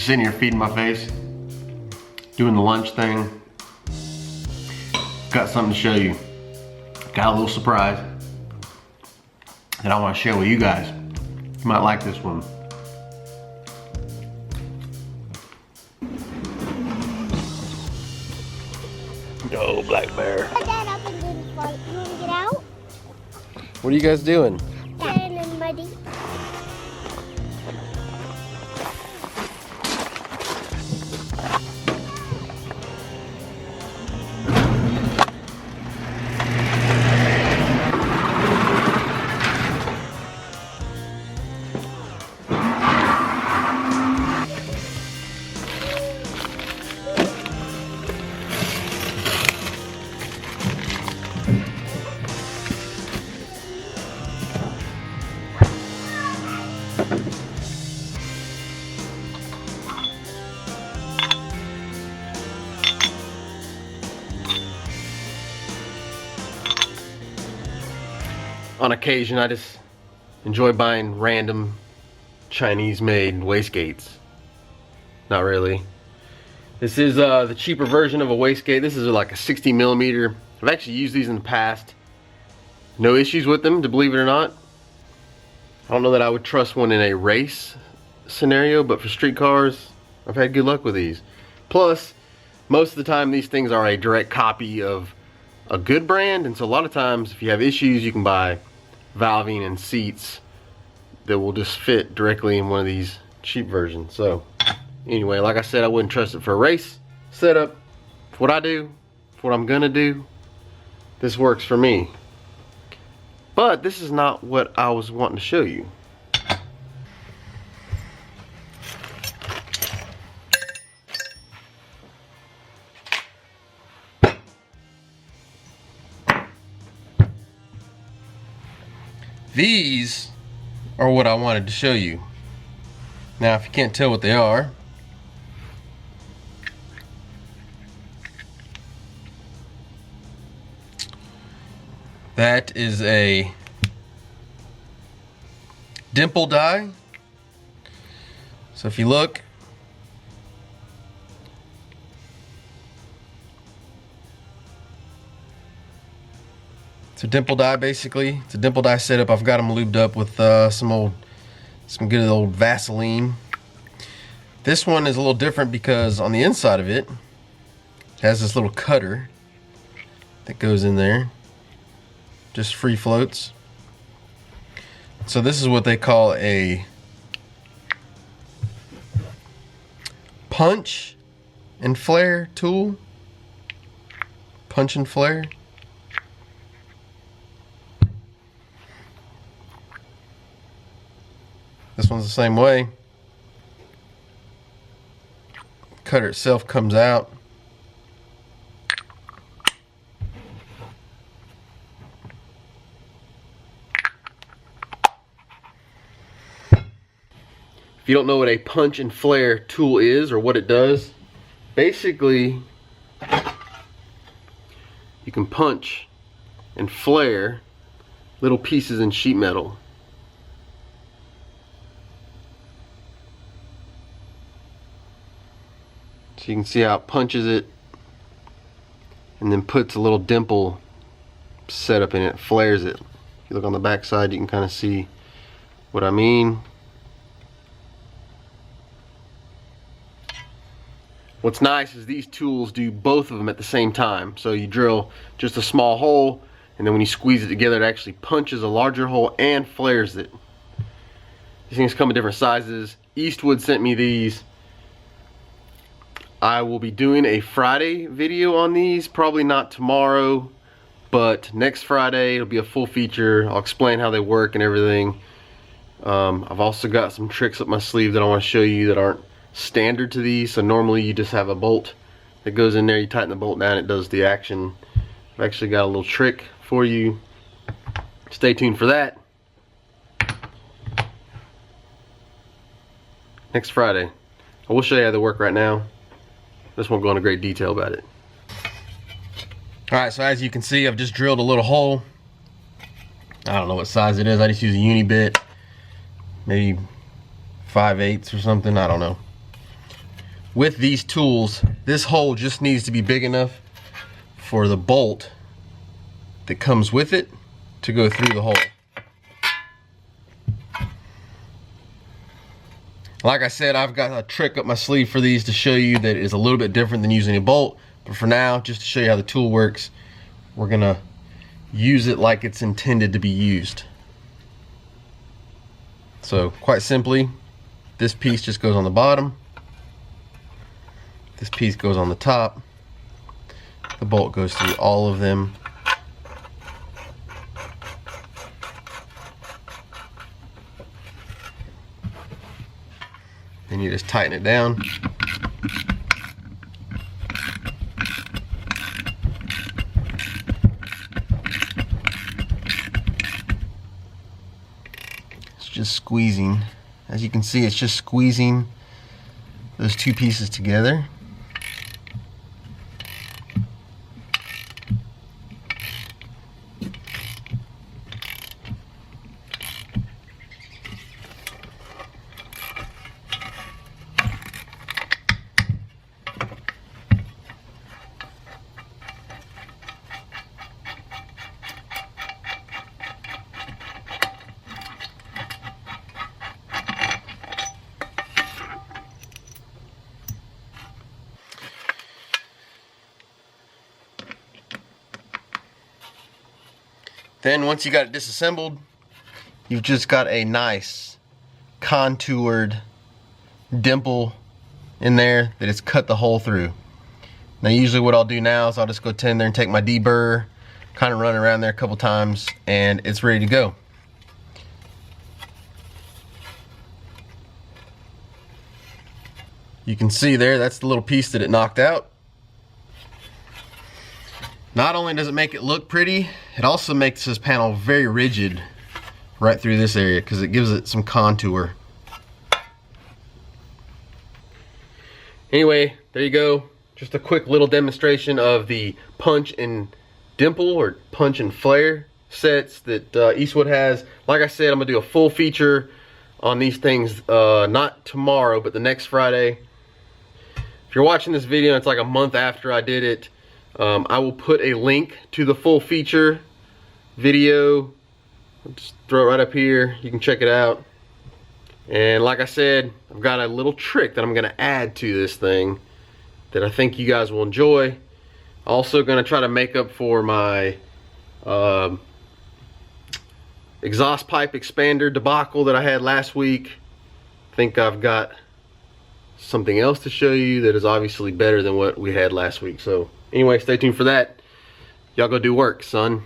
sitting here feeding my face, doing the lunch thing. Got something to show you. Got a little surprise that I want to share with you guys. You might like this one. Oh, black bear. Put that up and then fight. You want to get out? What are you guys doing? Getting in muddy. On occasion, I just enjoy buying random Chinese-made wastegates. Not really. This is the cheaper version of a wastegate. This is like a 60 millimeter. I've actually used these in the past. No issues with them, to believe it or not. I don't know that I would trust one in a race scenario, but for street cars, I've had good luck with these. Plus, most of the time these things are a direct copy of a good brand, and so a lot of times if you have issues, you can buy valving and seats that will just fit directly in one of these cheap versions. So anyway, like I said, I wouldn't trust it for a race setup. For what I do, for what I'm gonna do, this works for me. But this is not what I was wanting to show you. These are what I wanted to show you. Now, if you can't tell what they are, that is a Dimple die. So if you look, it's a Dimple die basically. It's a Dimple die setup. I've got them lubed up with some good old Vaseline. This one is a little different because on the inside of it has this little cutter that goes in there. Just free floats. So this is what they call a punch and flare tool. Punch and flare. This one's the same way. Cutter itself comes out. If you don't know what a punch and flare tool is or what it does, basically you can punch and flare little pieces in sheet metal. So you can see how it punches it and then puts a little dimple setup in it, flares it. If you look on the back side, you can kind of see what I mean. What's nice is these tools do both of them at the same time. So you drill just a small hole, and then when you squeeze it together, it actually punches a larger hole and flares it. These things come in different sizes. Eastwood sent me these. I will be doing a Friday video on these, probably not tomorrow, but next Friday it'll be a full feature. I'll explain how they work and everything. I've also got some tricks up my sleeve that I want to show you that aren't standard to these. So normally you just have a bolt that goes in there, you tighten the bolt down, it does the action. I've actually got a little trick for you. Stay tuned for that. Next Friday. I will show you how they work right now. This won't go into great detail about it. Alright, so as you can see, I've just drilled a little hole. I don't know what size it is. I just use a uni bit. Maybe 5/8 or something. I don't know. with these tools, this hole just needs to be big enough for the bolt that comes with it to go through the hole. Like I said, I've got a trick up my sleeve for these to show you that is a little bit different than using a bolt. But for now, just to show you how the tool works, we're gonna use it like it's intended to be used. So quite simply, this piece just goes on the bottom. This piece goes on the top. The bolt goes through all of them. Then you just tighten it down. It's just squeezing. As you can see, it's just squeezing those two pieces together. Then once you got it disassembled, you've just got a nice contoured dimple in there that it's cut the hole through. Now usually what I'll do now is I'll just go in there and take my deburr, kind of run around there a couple times, and it's ready to go. You can see there, that's the little piece that it knocked out. Not only does it make it look pretty, it also makes this panel very rigid right through this area because it gives it some contour. Anyway, there you go. Just a quick little demonstration of the punch and dimple or punch and flare sets that Eastwood has. Like I said, I'm gonna do a full feature on these things not tomorrow, but the next Friday. If you're watching this video, it's like a month after I did it. I will put a link to the full feature video. I'll just throw it right up here. You can check it out. And like I said, I've got a little trick that I'm gonna add to this thing that I think you guys will enjoy. Also gonna try to make up for my exhaust pipe expander debacle that I had last week. I think I've got something else to show you that is obviously better than what we had last week. So anyway, stay tuned for that. Y'all go do work, son.